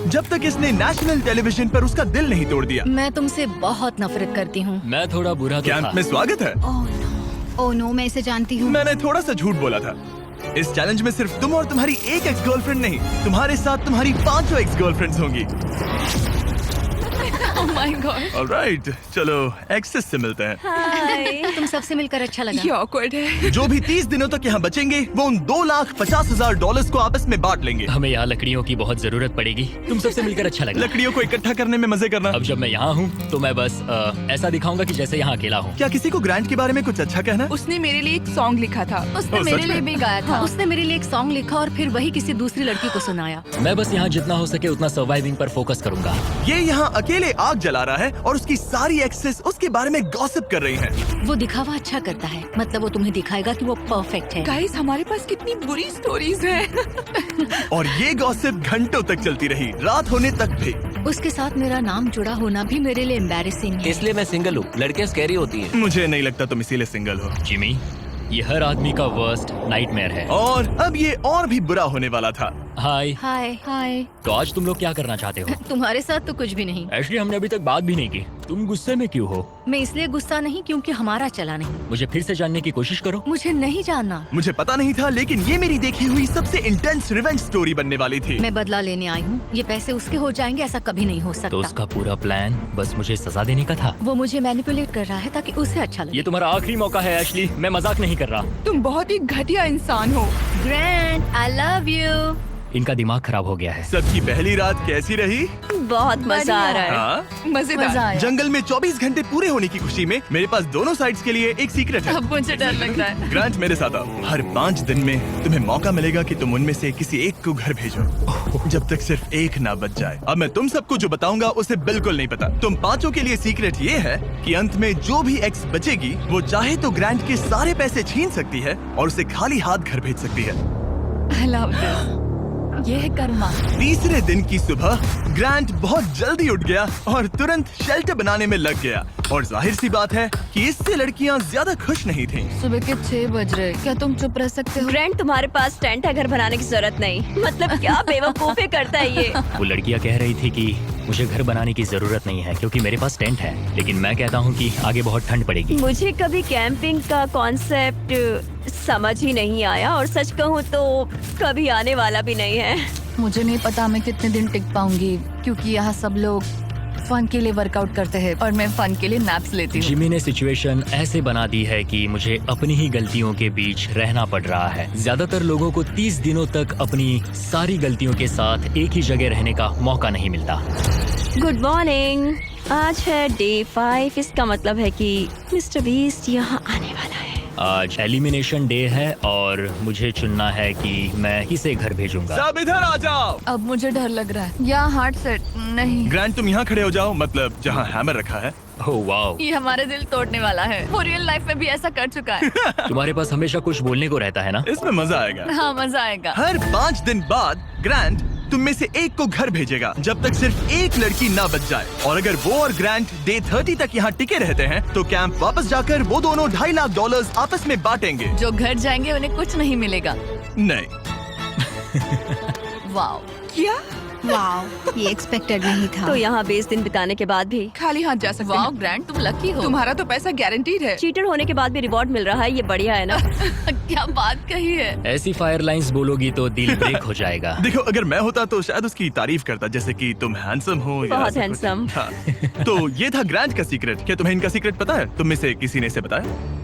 जब तक इसने नेशनल टेलीविजन पर उसका दिल नहीं तोड़ दिया। मैं तुमसे बहुत नफरत करती हूँ। मैं थोड़ा बुरा तो कैंप था। में स्वागत है। ओह नो, मैं इसे जानती हूँ। मैंने थोड़ा सा झूठ बोला था। इस चैलेंज में सिर्फ तुम और तुम्हारी एक एक्स गर्लफ्रेंड नहीं, तुम्हारे साथ तुम्हारी 5 एक्स गर्लफ्रेंड्स होंगी। Oh my God। ऑलराइट, चलो एक्सेस से मिलते हैं। हाय। तुम सबसे मिलकर अच्छा लगा। ये awkward है। जो भी 30 दिनों तक यहाँ बचेंगे वो उन $2,50,000 को आपस में बांट लेंगे। हमें यहाँ लकड़ियों की बहुत जरूरत पड़ेगी। तुम सबसे मिलकर अच्छा लगा। लकड़ियों को इकट्ठा करने में मजे करना। अब जब मैं यहाँ हूँ तो मैं बस ऐसा दिखाऊंगा कि जैसे यहाँ अकेला हूँ। क्या किसी को ग्रांट के बारे में कुछ अच्छा कहना है? उसने मेरे लिए एक सॉन्ग लिखा था। उसने ओह, मेरे सच लिए में? भी गाया था। उसने मेरे लिए एक सॉन्ग लिखा और फिर वही किसी दूसरी लड़की को सुनाया। मैं बस यहाँ जितना हो सके उतना सर्वाइविंग पर फोकस करूंगा। ये यहाँ अकेले आग जला रहा है और उसकी सारी एक्सेस उसके बारे में गॉसिप कर रही हैं। वो दिखावा अच्छा करता है, मतलब वो तुम्हें दिखाएगा कि वो परफेक्ट है। गाइस, हमारे पास कितनी बुरी स्टोरीज हैं। और ये गॉसिप घंटों तक चलती रही, रात होने तक भी। उसके साथ मेरा नाम जुड़ा होना भी मेरे लिए एम्बैरेसिंग है। इसलिए मैं सिंगल हूँ। लड़कियाँ स्कैरी होती हैं। मुझे नहीं लगता तुम इसीलिए सिंगल हो। जिमी, ये हर आदमी का वर्स्ट नाइटमेयर है। और अब ये और भी बुरा होने वाला था। हाय। हाय हाय। तो आज तुम लोग क्या करना चाहते हो? तुम्हारे साथ तो कुछ भी नहीं। एक्चुअली हमने अभी तक बात भी नहीं की। तुम गुस्से में क्यों हो? मैं इसलिए गुस्सा नहीं क्योंकि हमारा चला नहीं। मुझे फिर से जानने की कोशिश करो। मुझे नहीं जानना। मुझे पता नहीं था, लेकिन ये मेरी देखी हुई सबसे इंटेंस रिवेंज स्टोरी बनने वाली थी। मैं बदला लेने आई हूँ। ये पैसे उसके हो जाएंगे ऐसा कभी नहीं हो तो सकता। उसका पूरा प्लान बस मुझे सजा देने का था। वो मुझे मैनिपुलेट कर रहा है ताकि उसे अच्छा लगे। ये तुम्हारा आखिरी मौका है एशली, मैं मजाक नहीं कर रहा। तुम बहुत ही घटिया इंसान हो। Grand, I love you. इनका दिमाग खराब हो गया है। सबकी पहली रात कैसी रही? बहुत मजा आ रहा है। हाँ? मजेदार। जंगल में 24 घंटे पूरे होने की खुशी में मेरे पास दोनों साइड्स के लिए एक सीक्रेट है। अब मुझे डर लग रहा है। ग्रांट, मेरे साथ आओ। हर 5 दिन में तुम्हें मौका मिलेगा कि तुम उनमें से किसी एक को घर भेजो, जब तक सिर्फ एक ना बच जाए। अब मैं तुम सबको जो बताऊंगा उसे बिल्कुल नहीं पता। तुम 5 के लिए सीक्रेट ये है कि अंत में जो भी एक्स बचेगी वो चाहे तो ग्रांट के सारे पैसे छीन सकती है और उसे खाली हाथ घर भेज सकती है। I love this। ये है कर्मा। तीसरे दिन की सुबह ग्रांट बहुत जल्दी उठ गया और तुरंत शेल्टर बनाने में लग गया। और जाहिर सी बात है कि इससे लड़कियां ज्यादा खुश नहीं थीं। सुबह के 6 बज रहे, क्या तुम चुप रह सकते हो? ग्रैंड, तुम्हारे पास टेंट है, घर बनाने की जरूरत नहीं। मतलब क्या बेवकूफी करता है ये। वो लड़कियां कह रही थी कि मुझे घर बनाने की जरूरत नहीं है क्योंकि मेरे पास टेंट है, लेकिन मैं कहता हूँ कि आगे बहुत ठंड पड़ेगी। मुझे कभी कैंपिंग का कॉन्सेप्ट समझ ही नहीं आया और सच कहूँ तो कभी आने वाला भी नहीं है। मुझे नहीं पता मैं कितने दिन टिक पाऊंगी क्योंकि यहाँ सब लोग फन के लिए वर्कआउट करते हैं और मैं फन के लिए नैप्स लेती हूँ। जिमी ने सिचुएशन ऐसे बना दी है कि मुझे अपनी ही गलतियों के बीच रहना पड़ रहा है। ज्यादातर लोगों को 30 दिनों तक अपनी सारी गलतियों के साथ एक ही जगह रहने का मौका नहीं मिलता। Good morning. आज है डे 5। इसका मतलब है कि मिस्टर बीस्ट यहाँ आने वाला है। आज एलिमिनेशन डे है और मुझे चुनना है कि मैं किसे घर भेजूंगा। सब इधर आ जाओ। अब मुझे डर लग रहा है। यहाँ हार्ट सेट नहीं। ग्रांट, तुम यहाँ खड़े हो जाओ, मतलब जहाँ हैमर रखा है। ओह वाओ, ये हमारे दिल तोड़ने वाला है। वो रियल लाइफ में भी ऐसा कर चुका है। तुम्हारे पास हमेशा कुछ बोलने को रहता है ना। इसमें मजा आएगा। हाँ, मजा आएगा। हर 5 दिन बाद ग्रांट तुम में से एक को घर भेजेगा जब तक सिर्फ एक लड़की ना बच जाए। और अगर वो और ग्रांट डे 30 तक यहाँ टिके रहते हैं तो कैंप वापस जाकर वो दोनों $2.5 लाख आपस में बांटेंगे। जो घर जाएंगे उन्हें कुछ नहीं मिलेगा। नहीं, वाओ, क्या? वाओ, ये एक्सपेक्टेड नहीं था। तो यहाँ 20 दिन बिताने के बाद भी खाली हाथ जा सकते वाओ हैं। ग्रैंड, तुम लकी हो। तुम्हारा तो पैसा गारंटीड है। चीटर होने के बाद भी रिवॉर्ड मिल रहा है, ये बढ़िया है ना। क्या बात कही है। ऐसी फायर लाइंस बोलोगी तो दिल ब्रेक हो जाएगा। देखो, अगर मैं होता तो शायद उसकी तारीफ करता, जैसे कि तुम हैंडसम हो या बहुत ऐसा कुछ। handsome। हाँ। तो ये था ग्रांट का सीक्रेट। क्या तुम्हें इनका सीक्रेट पता है? तुम में से किसी ने इसे बताया?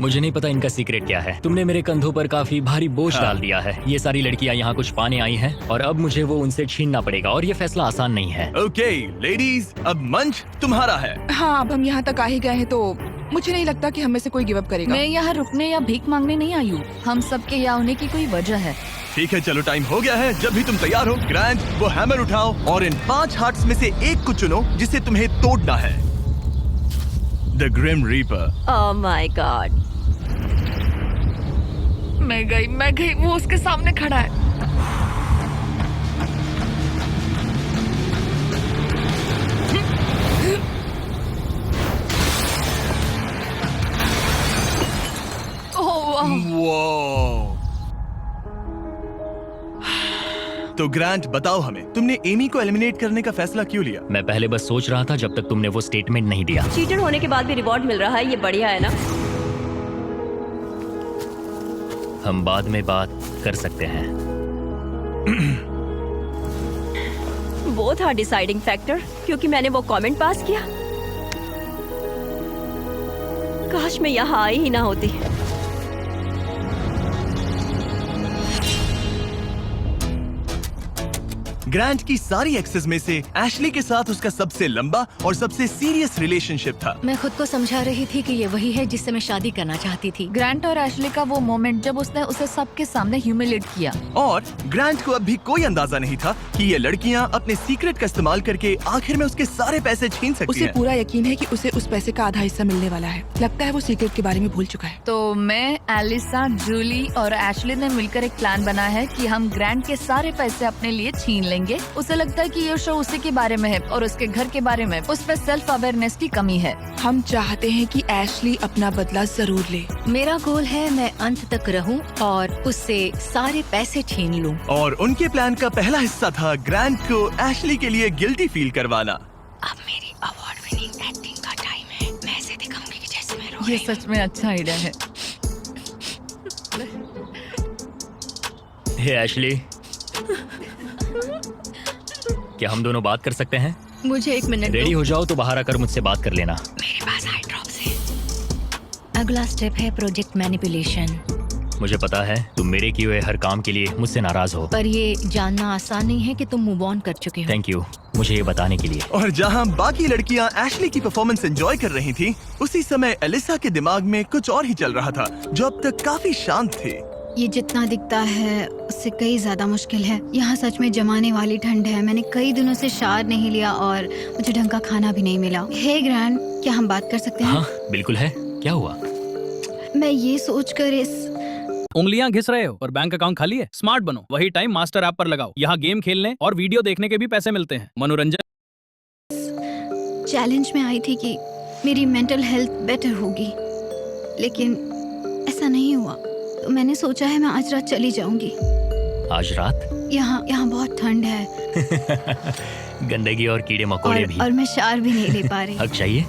मुझे नहीं पता इनका सीक्रेट क्या है। तुमने मेरे कंधों पर काफी भारी बोझ डाल दिया है। ये सारी लड़कियां यहाँ कुछ पाने आई हैं और अब मुझे वो उनसे छीनना पड़ेगा और ये फैसला आसान नहीं है। ओके लेडीज, अब मंच तुम्हारा है। हाँ, अब हम यहाँ तक आ ही गए हैं तो मुझे नहीं लगता कि हम में से कोई गिव अप करेगा। मैं यहाँ रुकने या भीख मांगने नहीं आई हूँ। हम सबके यहाँ होने की कोई वजह है। ठीक है, चलो टाइम हो गया है। जब भी तुम तैयार हो ग्रांट, वो हैमर उठाओ और इन 5 हार्ट्स में से एक को चुनो जिसे तुम्हें तोड़ना है। The grim reaper. Oh my god. मैं गई, वो उसके सामने खड़ा है। Wow. तो ग्रांट बताओ हमें, तुमने एमी को एलिमिनेट करने का फैसला क्यों लिया? मैं पहले बस सोच रहा था जब तक तुमने वो स्टेटमेंट नहीं दिया। चीटर होने के बाद भी रिवॉर्ड मिल रहा है, ये बढ़िया है ना? हम बाद में बात कर सकते हैं। वो था डिसाइडिंग फैक्टर, क्योंकि मैंने वो कमेंट पास किया। काश मैं यहाँ आई ही ना होती। ग्रांट की सारी एक्सेस में से एशली के साथ उसका सबसे लंबा और सबसे सीरियस रिलेशनशिप था। मैं खुद को समझा रही थी कि ये वही है जिससे मैं शादी करना चाहती थी। ग्रांट और एशली का वो मोमेंट जब उसने उसे सबके सामने ह्यूमिलेट किया। और ग्रांट को अब भी कोई अंदाजा नहीं था कि ये लड़कियां अपने सीक्रेट का इस्तेमाल करके आखिर में उसके सारे पैसे छीन सकती उसे हैं। पूरा यकीन है कि उसे उस पैसे का आधा हिस्सा मिलने वाला है। लगता है वो सीक्रेट के बारे में भूल चुका है। तो मैं, एलिसा, जूली और एशली ने मिलकर एक प्लान बना है कि हम ग्रांट के सारे पैसे अपने लिए छीन लेंगे। उसे लगता है कि ये शो उसी के बारे में है और उसके घर के बारे में। उसमें सेल्फ अवेयरनेस की कमी है। हम चाहते हैं कि एशली अपना बदला जरूर ले। मेरा गोल है मैं अंत तक रहूं और उससे सारे पैसे छीन लूं। और उनके प्लान का पहला हिस्सा था ग्रांट को एशली के लिए गिल्टी फील करवाना। अब मेरी अवार्ड विनिंग एक्टिंग का टाइम है। मैं ऐसे दिखाऊंगी कि जैसे मैं रो ये रही हूं। सच में अच्छा आइडिया है। हे एशली, क्या हम दोनों बात कर सकते हैं? मुझे 1 मिनट रेडी दो। हो जाओ तो बाहर आकर मुझसे बात कर लेना। मेरे पास आई ड्रॉप्स है। अगला स्टेप है प्रोजेक्ट मैनिपुलेशन। मुझे पता है तुम मेरे किए हुए हर काम के लिए मुझसे नाराज हो। पर ये जानना आसान नहीं है कि तुम मूव ऑन कर चुके हो। थैंक यू मुझे ये बताने के लिए। और जहां बाकी लड़कियां एशली की परफॉर्मेंस एंजॉय कर रही थी, उसी समय एलिसा के दिमाग में कुछ और ही चल रहा था, जो अब तक काफी शांत थी। ये जितना दिखता है उससे कई ज्यादा मुश्किल है। यहाँ सच में जमाने वाली ठंड है। मैंने कई दिनों से शावर नहीं लिया और मुझे ढंग का खाना भी नहीं मिला। हे ग्रैंड, क्या हम बात कर सकते हैं? हाँ बिल्कुल है। क्या हुआ? मैं ये सोचकर इस उंगलियां घिस रहे हो और बैंक अकाउंट खाली है। स्मार्ट बनो, वही टाइम मास्टर ऐप पर लगाओ। यहाँ गेम खेलने और वीडियो देखने के भी पैसे मिलते हैं। मनोरंजन चैलेंज में आई थी कि मेरी मेंटल हेल्थ बेटर होगी, लेकिन ऐसा नहीं हुआ। तो मैंने सोचा है मैं आज रात चली जाऊंगी। आज रात? यहाँ बहुत ठंड है गंदगी और कीड़े मकोड़े भी। और मैं शावर भी नहीं ले पा रही। हक चाहिए।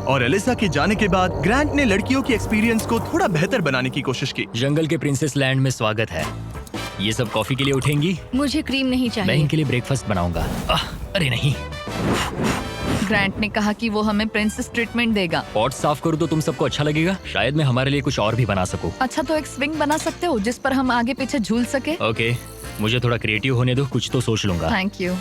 और एलिसा के जाने के बाद ग्रांट ने लड़कियों की एक्सपीरियंस को थोड़ा बेहतर बनाने की कोशिश की। जंगल के प्रिंसेस लैंड में स्वागत है। ये सब कॉफी के लिए उठेंगी? मुझे क्रीम नहीं मैं चाहिए। इनके लिए ब्रेकफास्ट बनाऊंगा। अरे नहीं। ग्रांट ने कहा कि वो हमें प्रिंसेस ट्रीटमेंट देगा। पॉट साफ करूँ तो तुम सबको अच्छा लगेगा? शायद मैं हमारे लिए कुछ और भी बना सकूं। अच्छा, तो एक स्विंग बना सकते हो जिस पर हम आगे पीछे झूल सके? ओके, मुझे थोड़ा क्रिएटिव होने दो, कुछ तो सोच लूंगा। Thank you.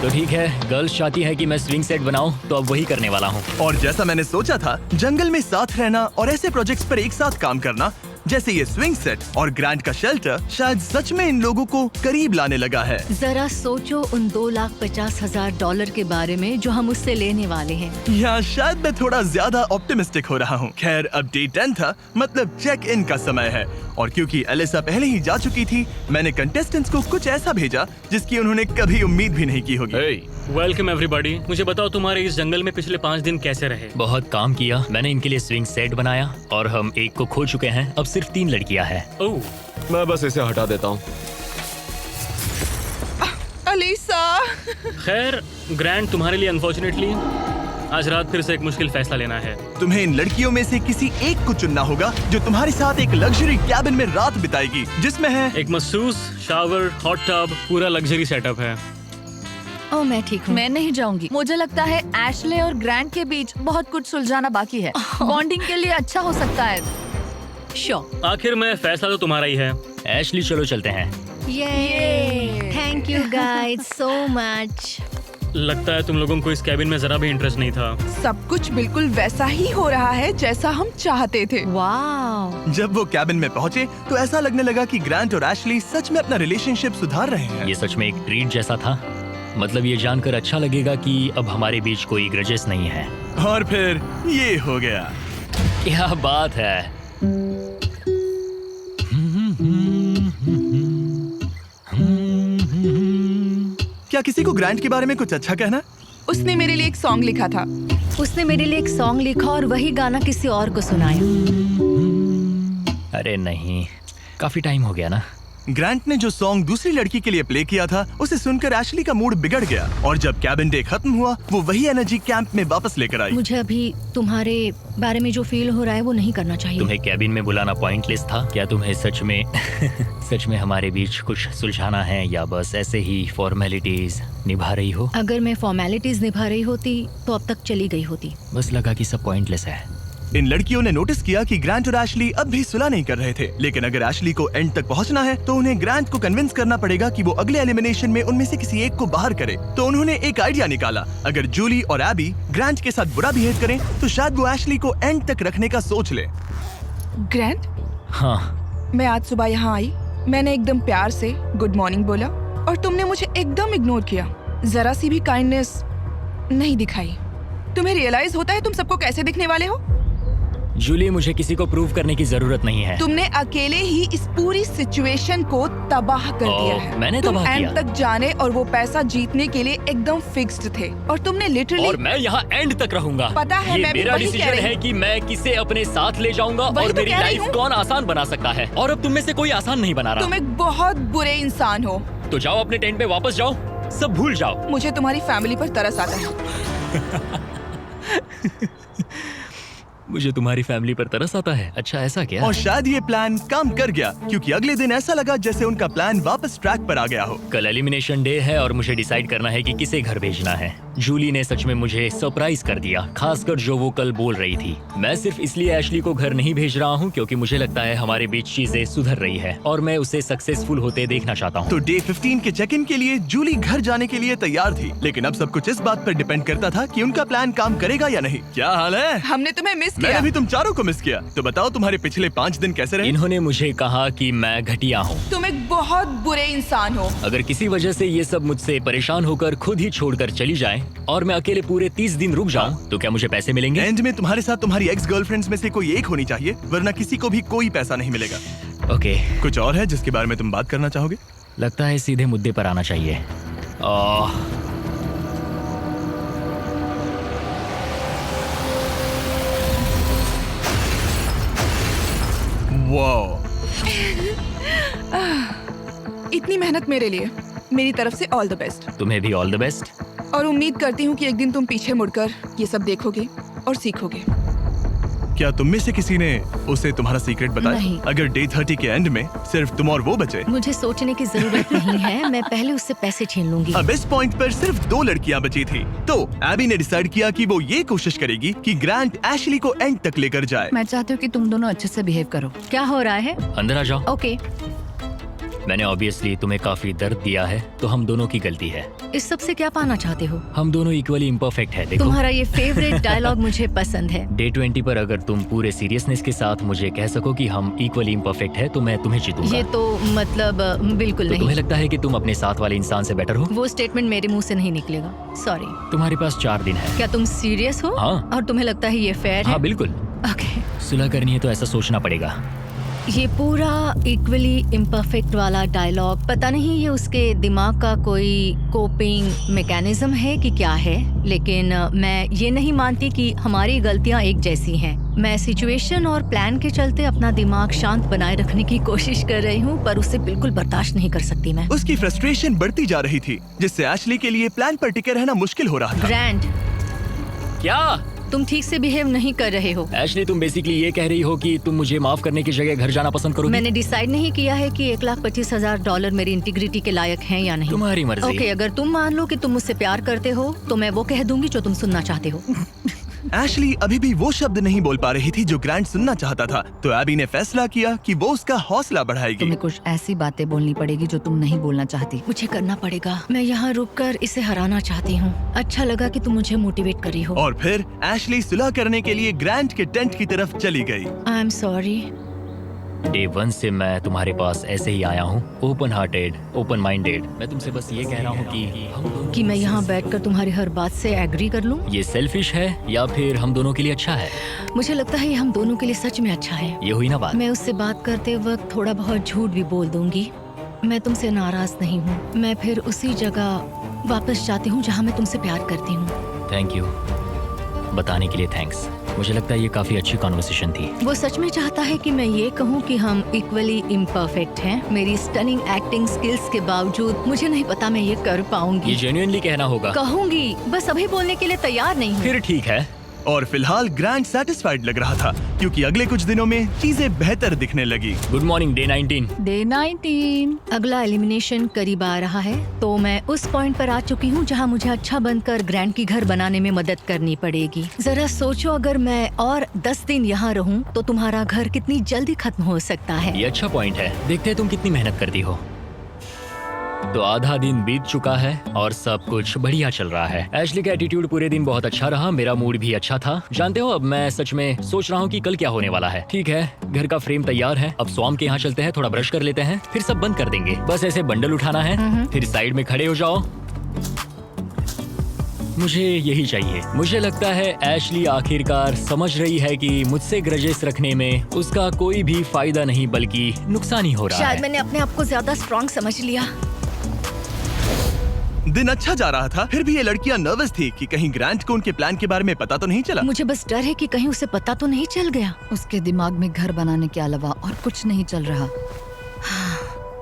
तो ठीक है, गर्ल्स चाहती है कि मैं स्विंग सेट बनाऊं, तो अब वही करने वाला हूं। और जैसा मैंने सोचा था, जंगल में साथ रहना और ऐसे प्रोजेक्ट्स पर एक साथ काम करना जैसे ये स्विंग सेट और ग्रांट का शेल्टर शायद सच में इन लोगों को करीब लाने लगा है। जरा सोचो उन $2,50,000 के बारे में जो हम उससे लेने वाले हैं। या शायद मैं थोड़ा ज्यादा ऑप्टिमिस्टिक हो रहा हूँ। खैर, अब डे 10 था, मतलब चेक इन का समय है। और क्योंकि एलिसा पहले ही जा चुकी थी, मैंने कंटेस्टेंट्स को कुछ ऐसा भेजा जिसकी उन्होंने कभी उम्मीद भी नहीं की होगी। Welcome everybody. मुझे बताओ तुम्हारे इस जंगल में पिछले 5 दिन कैसे रहे? बहुत काम किया। मैंने इनके लिए स्विंग सेट बनाया और हम एक को खो चुके हैं। अब सिर्फ 3 लड़कियां हैं। ओह, मैं बस इसे हटा देता हूँ। अलीसा। खैर ग्रैंड, तुम्हारे लिए अनफॉर्चुनेटली आज रात फिर से एक मुश्किल फैसला लेना है। तुम्हें इन लड़कियों में से किसी एक को चुनना होगा जो तुम्हारे साथ एक लग्जरी कैबिन में रात बिताएगी, जिसमें है एक मसूस, शावर, हॉट टब, पूरा लग्जरी सेटअप है। ओ, मैं ठीक हूँ। मैं नहीं जाऊंगी। मुझे लगता है एशले और ग्रांट के बीच बहुत कुछ सुलझाना बाकी है। बॉन्डिंग के लिए अच्छा हो सकता है। श्योर। आखिर में फैसला तो तुम्हारा ही है। एशली, चलो चलते हैं। ये thank you guys so much. लगता है तुम लोगों को इस कैबिन में जरा भी इंटरेस्ट नहीं था। सब कुछ बिल्कुल वैसा ही हो रहा है जैसा हम चाहते थे। वाह। जब वो कैबिन में पहुंचे तो ऐसा लगने लगा कि ग्रांट और एशली सच में अपना रिलेशनशिप सुधार रहे हैं। ये सच में एक ट्रीट जैसा था। मतलब ये जानकर अच्छा लगेगा कि अब हमारे बीच कोई ग्रजेस नहीं है। और फिर ये हो गया। क्या बात है। क्या किसी को ग्रांट के बारे में कुछ अच्छा कहना? उसने मेरे लिए एक सॉन्ग लिखा था। उसने मेरे लिए एक सॉन्ग लिखा और वही गाना किसी और को सुनाया। अरे नहीं, काफी टाइम हो गया ना। ग्रांट ने जो सॉन्ग दूसरी लड़की के लिए प्ले किया था उसे सुनकर एशली का मूड बिगड़ गया और जब कैबिन डे खत्म हुआ वो वही एनर्जी कैंप में वापस लेकर आई। मुझे अभी तुम्हारे बारे में जो फील हो रहा है वो नहीं करना चाहिए। तुम्हें कैबिन में बुलाना पॉइंटलेस था क्या? तुम्हें सच में सच में हमारे बीच कुछ सुलझाना है या बस ऐसे ही फॉर्मेलिटीज निभा रही हो? अगर मैं फॉर्मेलिटीज निभा रही होती तो अब तक चली गई होती। बस लगा कि सब पॉइंटलेस है। इन लड़कियों ने नोटिस किया कि ग्रांट और एशली अब भी सुलह नहीं कर रहे थे, लेकिन अगर एशली को एंड तक पहुंचना है तो उन्हें ग्रांट को कन्विंस करना पड़ेगा कि वो अगले एलिमिनेशन में उनमें से किसी एक को बाहर करे। तो उन्होंने एक आइडिया निकाला, अगर जूली और एबी ग्रांट के साथ बुरा बिहेव करें तो शायद वो एशली को एंड तक रखने का सोच ले। ग्रैंड, हाँ, मैं आज सुबह यहाँ आई, मैंने एकदम प्यार से गुड मॉर्निंग बोला और तुमने मुझे एकदम इग्नोर किया, जरा सी भी काइंडनेस नहीं दिखाई। तुम्हें रियलाइज होता है तुम सबको कैसे दिखने वाले हो? जूली, मुझे किसी को प्रूव करने की जरूरत नहीं है। तुमने अकेले ही इस पूरी सिचुएशन को तबाह कर दिया है। मैंने तुम तबाह एंड किया? तक जाने और वो पैसा जीतने के लिए एकदम फिक्स्ड थे और तुमने लिटरली। और मैं यहाँ एंड तक रहूंगा। पता है, ये मैं भी मेरा वही कह डिसीजन रही है कि मैं किसे अपने साथ ले जाऊंगा वही और तो मेरी कह रही लाइफ हूँ। कौन आसान बना सकता है। और अब तुम में से कोई आसान नहीं बना रहा। तुम एक बहुत बुरे इंसान हो। तो जाओ अपने टेंट पे वापस जाओ, सब भूल जाओ। मुझे तुम्हारी फैमिली पर तरस आता है। मुझे तुम्हारी फैमिली पर तरस आता है। अच्छा, ऐसा क्या? और शायद ये प्लान काम कर गया क्योंकि अगले दिन ऐसा लगा जैसे उनका प्लान वापस ट्रैक पर आ गया हो। कल एलिमिनेशन डे है और मुझे डिसाइड करना है कि किसे घर भेजना है। जूली ने सच में मुझे सरप्राइज कर दिया, खासकर जो वो कल बोल रही थी। मैं सिर्फ इसलिए एशली को घर नहीं भेज रहा हूँ क्योंकि मुझे लगता है हमारे बीच चीजें सुधर रही है और मैं उसे सक्सेसफुल होते देखना चाहता हूँ। तो डे 15 के चेक इन के लिए जूली घर जाने के लिए तैयार थी, लेकिन अब सब कुछ इस बात पर डिपेंड करता था कि उनका प्लान काम करेगा या नहीं। क्या हाल है? हमने तुम्हें मिस किया। मैंने भी तुम चारों को मिस किया। तो बताओ तुम्हारे पिछले 5 दिन कैसे रहे? इन्होंने मुझे कहा कि मैं घटिया हूँ। तुम एक बहुत बुरे इंसान हो। अगर किसी वजह से ये सब मुझसे परेशान होकर खुद ही छोड़कर चली जाएं और मैं अकेले पूरे 30 दिन रुक जाऊं तो क्या मुझे पैसे मिलेंगे? एंड में तुम्हारे साथ तुम्हारी एक्स गर्लफ्रेंड्स में से कोई एक होनी चाहिए, वरना किसी को भी कोई पैसा नहीं मिलेगा। ओके, कुछ और है जिसके बारे में तुम बात करना चाहोगे? लगता है सीधे मुद्दे पर आना चाहिए। वाओ, इतनी मेहनत मेरे लिए, मेरी तरफ से ऑल द बेस्ट। तुम्हें भी ऑल द बेस्ट। और उम्मीद करती हूँ कि एक दिन तुम पीछे मुड़कर ये सब देखोगे और सीखोगे। क्या तुम में से किसी ने उसे तुम्हारा सीक्रेट बताया? नहीं। अगर डे 30 के एंड में सिर्फ तुम और वो बचे? मुझे सोचने की जरूरत नहीं है, मैं पहले उससे पैसे छीन लूंगी। अब इस पॉइंट पर सिर्फ 2 लड़कियां बची थी, तो एबी ने डिसाइड किया कि वो ये कोशिश करेगी कि ग्रांट एशली को एंड तक लेकर जाए। मैं चाहती हूँ कि तुम दोनों अच्छे से बिहेव करो। क्या हो रहा है? अंदर आ जाओ। ओके, मैंने ऑब्वियसली तुम्हें काफी दर्द दिया है, तो हम दोनों की गलती है। इस सब से क्या पाना चाहते हो? हम दोनों इक्वली इम्परफेक्ट है। देखो, तुम्हारा ये फेवरेट डायलॉग मुझे पसंद है। डे 20 पर अगर तुम पूरे सीरियसनेस के साथ मुझे कह सको कि हम इक्वली इम्परफेक्ट है तो मैं तुम्हें जीतूंगा। ये तो मतलब बिल्कुल तो नहीं। तुम्हें लगता है कि तुम अपने साथ वाले इंसान से बेटर हो? वो स्टेटमेंट मेरे मुंह से नहीं निकलेगा, सॉरी। तुम्हारे पास 4 दिन है। क्या तुम सीरियस हो? हाँ। और तुम्हें लगता है ये फेयर है? हाँ बिल्कुल। ओके। सुलह करनी है तो ऐसा सोचना पड़ेगा। ये पूरा इक्वली इम्परफेक्ट वाला डायलॉग, पता नहीं ये उसके दिमाग का कोई कोपिंग मैकेनिज्म है कि क्या है, लेकिन मैं ये नहीं मानती कि हमारी गलतियां एक जैसी हैं। मैं सिचुएशन और प्लान के चलते अपना दिमाग शांत बनाए रखने की कोशिश कर रही हूँ, पर उसे बिल्कुल बर्दाश्त नहीं कर सकती मैं। उसकी फ्रस्ट्रेशन बढ़ती जा रही थी, जिससे एशली के लिए प्लान पर टिके रहना मुश्किल हो रहा था। ग्रैंड, क्या तुम ठीक से बिहेव नहीं कर रहे हो। एशली, तुम बेसिकली ये कह रही हो कि तुम मुझे माफ करने की जगह घर जाना पसंद करोगी? मैंने डिसाइड नहीं किया है कि 1,25,000 मेरी इंटीग्रिटी के लायक हैं या नहीं। तुम्हारी मर्जी। ओके, अगर तुम मान लो कि तुम मुझसे प्यार करते हो तो मैं वो कह दूंगी जो तुम सुनना चाहते हो। एशली अभी भी वो शब्द नहीं बोल पा रही थी जो ग्रांट सुनना चाहता था, तो एबी ने फैसला किया कि वो उसका हौसला बढ़ाएगी। तुम्हें कुछ ऐसी बातें बोलनी पड़ेगी जो तुम नहीं बोलना चाहती। मुझे करना पड़ेगा, मैं यहाँ रुककर इसे हराना चाहती हूँ। अच्छा लगा कि तुम मुझे मोटिवेट करी हो। और फिर एशली सुलह करने के लिए ग्रांट के टेंट की तरफ चली गई। I am sorry. डे 1 से मैं तुम्हारे पास ऐसे ही आया हूँ, ओपन हार्टेड, ओपन माइंडेड। मैं तुमसे बस ये कह रहा हूँ कि मैं यहाँ बैठकर तुम्हारी हर बात से एग्री कर लूँ। ये सेल्फिश है या फिर हम दोनों के लिए अच्छा है? मुझे लगता है ये हम दोनों के लिए सच में अच्छा है। ये हुई ना बात। मैं उससे बात करते वक्त थोड़ा बहुत झूठ भी बोल दूंगी। मैं तुमसे नाराज नहीं हूँ। मैं फिर उसी जगह वापस जाती हूँ जहाँ मैं तुमसे प्यार करती हूँ। थैंक यू, बताने के लिए थैंक्स। मुझे लगता है ये काफी अच्छी कॉन्वर्सेशन थी। वो सच में चाहता है कि मैं ये कहूँ कि हम इक्वली इम्परफेक्ट हैं। मेरी स्टनिंग एक्टिंग स्किल्स के बावजूद मुझे नहीं पता मैं ये कर ये पाऊंगी। जेन्युइनली कहना होगा। कहूंगी, बस अभी बोलने के लिए तैयार नहीं हूँ। फिर ठीक है। और फिलहाल ग्रैंड सेटिस्फाइड लग रहा था क्योंकि अगले कुछ दिनों में चीजें बेहतर दिखने लगी। Good morning day 19। डे 19। अगला एलिमिनेशन करीब आ रहा है, तो मैं उस पॉइंट पर आ चुकी हूँ जहाँ मुझे अच्छा बनकर ग्रैंड की घर बनाने में मदद करनी पड़ेगी। जरा सोचो, अगर मैं और 10 दिन यहाँ रहूँ तो तुम्हारा घर कितनी जल्दी खत्म हो सकता है। ये अच्छा पॉइंट है। देखते हैं तुम कितनी मेहनत करती हो। तो आधा दिन बीत चुका है और सब कुछ बढ़िया चल रहा है। एशली का एटीट्यूड पूरे दिन बहुत अच्छा रहा, मेरा मूड भी अच्छा था। जानते हो, अब मैं सच में सोच रहा हूँ कि कल क्या होने वाला है। ठीक है, घर का फ्रेम तैयार है। अब स्वाम के यहाँ चलते हैं, थोड़ा ब्रश कर लेते हैं, फिर सब बंद कर देंगे। बस ऐसे बंडल उठाना है, फिर साइड में खड़े हो जाओ। मुझे यही चाहिए। मुझे लगता है एशली आखिरकार समझ रही है कि मुझसे ग्रजेस रखने में उसका कोई भी फायदा नहीं बल्कि नुकसान ही हो रहा शायद है। मैंने अपने आप को ज्यादा स्ट्रॉन्ग समझ लिया। दिन अच्छा जा रहा था, फिर भी ये लड़कियां नर्वस थी कि कहीं ग्रांट को उनके प्लान के बारे में पता तो नहीं चला। मुझे बस डर है कि कहीं उसे पता तो नहीं चल गया। उसके दिमाग में घर बनाने के अलावा और कुछ नहीं चल रहा।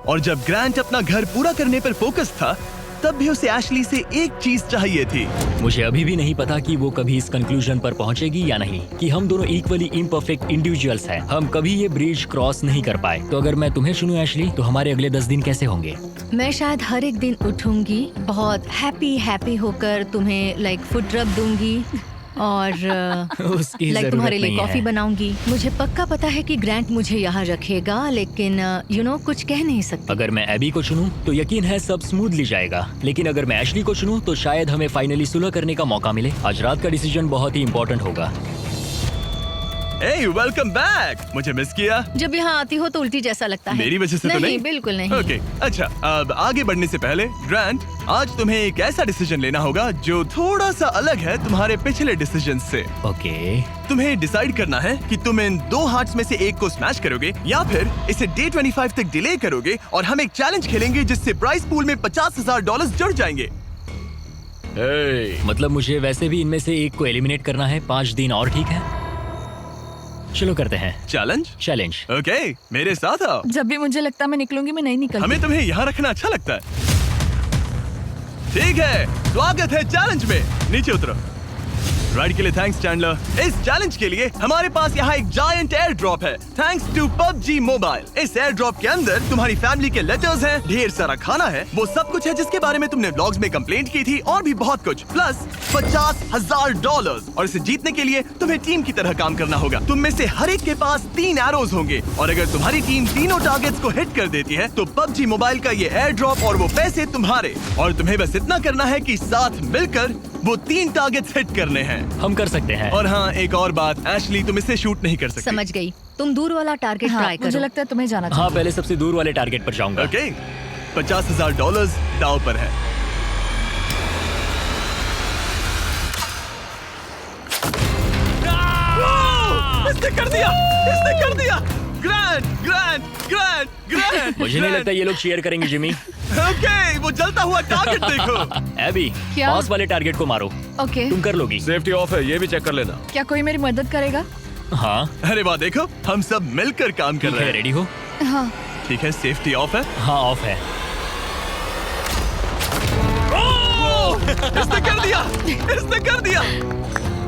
और जब ग्रांट अपना घर पूरा करने पर फोकस था, तब भी उसे एशली से एक चीज चाहिए थी। मुझे अभी भी नहीं पता कि वो कभी इस कंक्लूजन पर पहुंचेगी या नहीं कि हम दोनों इक्वली इम्परफेक्ट इंडिविजुअल्स हैं। हम कभी ये ब्रिज क्रॉस नहीं कर पाए। तो अगर मैं तुम्हें चुनूं एशली, तो हमारे अगले 10 दिन कैसे होंगे? मैं शायद हर एक दिन उठूंगी, बहुत हैप्पी होकर तुम्हें लाइक फुड रब दूंगी और उसकी लाइक जरूरत तुम्हारे लिए नहीं कॉफी है। बनाऊंगी। मुझे पक्का पता है कि ग्रैंट मुझे यहाँ रखेगा, लेकिन कुछ कह नहीं सकती। अगर मैं एबी को चुनूं तो यकीन है सब स्मूथली जाएगा, लेकिन अगर मैं एशली को चुनूं तो शायद हमें फाइनली सुलह करने का मौका मिले। आज रात का डिसीजन बहुत ही इंपॉर्टेंट होगा। Hey, welcome back! मुझे मिस किया? जब यहाँ आती हो तो उल्टी जैसा लगता है। मेरी वजह से तो नहीं? बिल्कुल नहीं। ओके, अच्छा, अब आगे बढ़ने से पहले ग्रांट, आज तुम्हें एक ऐसा डिसीजन लेना होगा जो थोड़ा सा अलग है तुम्हारे पिछले डिसीजन से। ओके। तुम्हें डिसाइड करना है कि तुम इन 2 हार्ट्स में से एक को स्मैश करोगे या फिर इसे डे 25 तक डिले करोगे और हम एक चैलेंज खेलेंगे जिससे प्राइस पूल में $50,000 जुड़ जाएंगे। मतलब मुझे वैसे भी इनमें से एक को एलिमिनेट करना है। 5 दिन और ठीक है, चलो करते हैं चैलेंज। ओके, मेरे साथ आओ। जब भी मुझे लगता है मैं निकलूंगी, मैं नहीं निकलती। हमें तुम्हें यहाँ रखना अच्छा लगता है। ठीक है, स्वागत है चैलेंज में। नीचे उतरो। राइड के लिए थैंक्स चैंडलर। इस चैलेंज के लिए हमारे पास यहाँ एक जायंट एयर ड्रॉप है, थैंक्स टू PUBG मोबाइल। इस एयर ड्रॉप के अंदर तुम्हारी फैमिली के लेटर्स हैं, ढेर सारा खाना है, वो सब कुछ है जिसके बारे में तुमने व्लॉग्स में कंप्लेंट की थी, और भी बहुत कुछ, प्लस $50,000। और इसे जीतने के लिए तुम्हें टीम की तरह काम करना होगा। तुम में से हर एक के पास 3 एरोज होंगे, और अगर तुम्हारी टीम तीनों टारगेट्स को हिट कर देती है तो PUBG मोबाइल का ये एयर ड्रॉप और वो पैसे तुम्हारे। और तुम्हें बस इतना करना है कि साथ मिलकर वो 3 टारगेट्स हिट करने हैं। हम कर सकते हैं। और हाँ, एक और बात, एशली तुम इसे शूट नहीं कर सकती। समझ गई। तुम दूर वाला टारगेट हाँ, ट्राई करो। मुझे लगता है तुम्हें जाना चाहिए। हाँ, पहले सबसे दूर वाले टारगेट पर जाऊंगा। ओके, $50,000 दाव पर है। इसने कर दिया, इसने कर दिया। ग्रैंड। मुझे नहीं लगता ये लोग शेयर करेंगे जिमी। ओके, वो जलता हुआ टारगेट देखो। एबी, क्या? पास वाले टारगेट को मारो। ओके, तुम कर लोगी। सेफ्टी ऑफ है, ये भी चेक कर लेना। क्या कोई मेरी मदद करेगा? हाँ, अरे वाह, देखो हम सब मिलकर काम कर ठीक रहे है, हैं। रेडी हो? हाँ। ठीक है, सेफ्टी ऑफ है। हाँ, ऑफ है। इसने कर दिया, इसने कर दिया,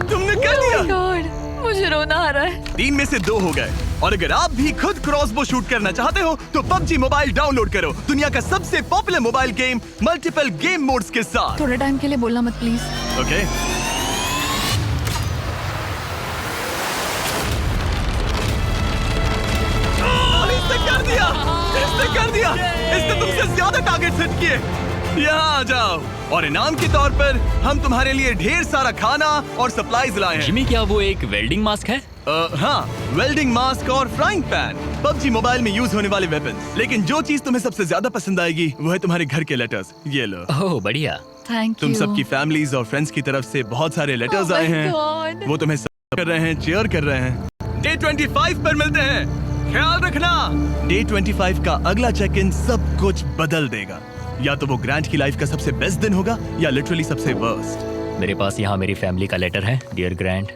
तुमने कर Oh दिया। my God, मुझे रोना आ रहा है। 3 में से 2 हो गए। और अगर आप भी खुद क्रॉसबो शूट करना चाहते हो तो PUBG मोबाइल डाउनलोड करो, दुनिया का सबसे popular mobile game multiple game modes के साथ। थोड़े टाइम के लिए बोलना मत प्लीज। ओके, इसने कर दिया, इसने कर दिया, इसने तुमसे ज्यादा टारगेट सेट किए। यहाँ आ जाओ, और इनाम के तौर पर हम तुम्हारे लिए ढेर सारा खाना और सप्लाईज लाए हैं। जिमी, क्या वो एक वेल्डिंग मास्क है? हाँ, वेल्डिंग मास्क और फ्राइंग पैन, PUBG मोबाइल में यूज होने वाले वेपन्स। लेकिन जो चीज तुम्हें सबसे ज्यादा पसंद आएगी वो है तुम्हारे घर के लेटर्स। ये लो। ओह, बढ़िया। थैंक तुम यू। सबकी फैमिलीज और फ्रेंड्स की तरफ से बहुत सारे लेटर्स Oh my आए हैं। God. वो तुम्हें सपोर्ट कर रहे हैं, चीयर कर रहे हैं। डे 25 पर मिलते हैं, ख्याल रखना। डे 25 का अगला चेक इन सब कुछ बदल देगा। या तो वो ग्रांट की लाइफ का सबसे बेस्ट दिन होगा या लिटरली सबसे वर्स्ट। मेरे पास यहाँ मेरी फैमिली का लेटर है। Dear grand,